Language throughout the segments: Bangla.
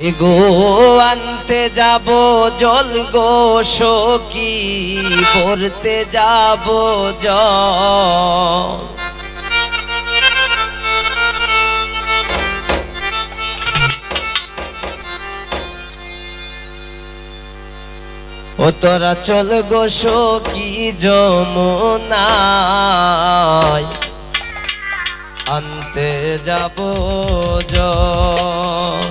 এগো আনতে যাব জল গো সখী ভরতে যাব জল। ও তোরা চল গো সখী যমুনায় আনতে যাব জল।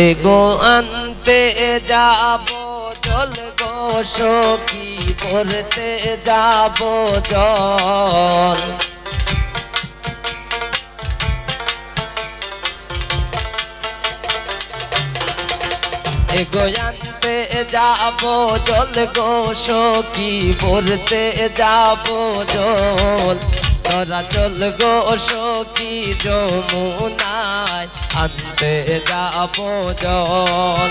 এগো আনতে যাব জল গো সখী ভরতে যাব জল। এগো আনতে যাব জল গো সখী ভরতে যাব জল। তোরা চল গো সখী যমুনায় আনতে যাব জল।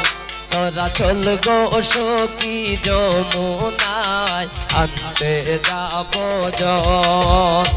তোরা চল গো সখী যমুনায় আনতে যাব জল।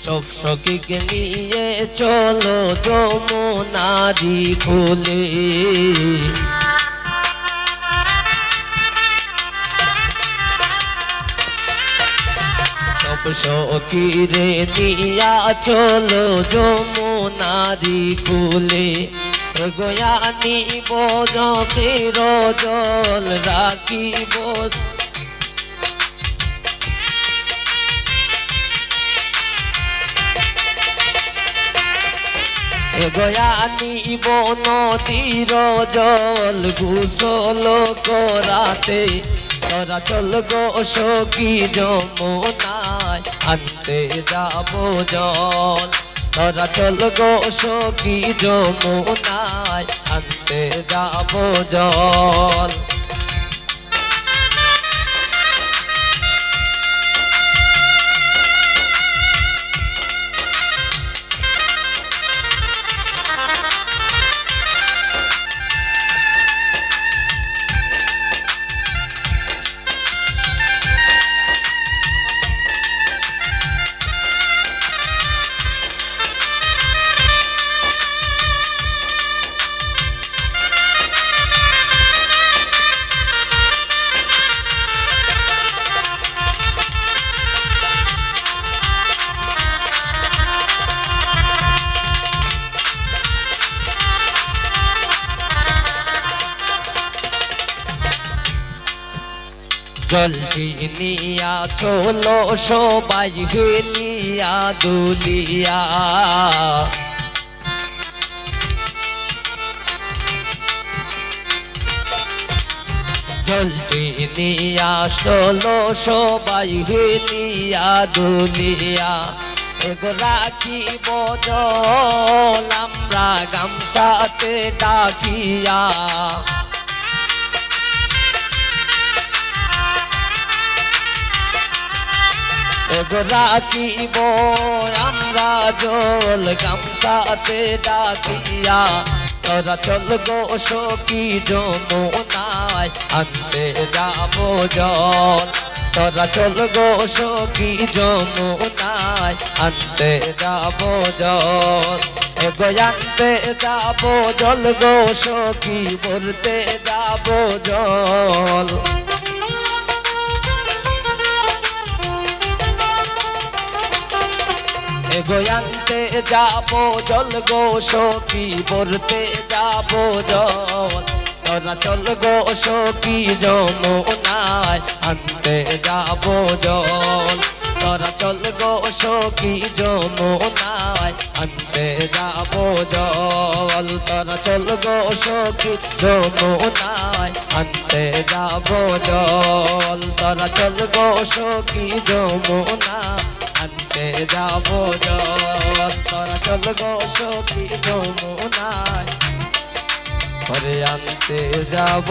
সব সখীকে নিয়ে চলো যমুনারি কূলে। সব সখীরে নিয়া চলো যমুনারি কূলে। গয়া নিব জকের জল রাখিব। গয়া নিব নদীর জল গোসল করাতে। তোরা চল গো সখী যমুনায় আনতে যাব জল। তোরা চল গো সখী যমুনায় আনতে যাব জল। জলটি নিয়া চলো সবাই হেলিয়া দুলিয়া। জলটি নিয়া চলো সবাই হেলিয়া দুলিয়া। এগো রাখিব জল আমরা গামছাতে ডাকিয়া। এগো রাখিব আমরা জল গামছাতে ডাকিয়া। তোরা চল গো সখী যমুনায় আনতে যাব জল। তোরা চল গো সখী যমুনায় আনতে যাব জল। এগো আনতে যাব জল গো সখী ভরতে যাব জল। এগো আনতে যাব জল গো সখী ভরতে যাব জল। তোরা চল গো সখী যমুনায় আনতে যাব জল। তোরা চল গো সখী যমুনায় আনতে যাব জল। তোরা চল গো সখী যমুনায় আনতে যাব জল। তোরা চল গো সখী যমুনায় আনতে যাব জল তোরা চল গো সখী যমুনায় করে আনতে যাব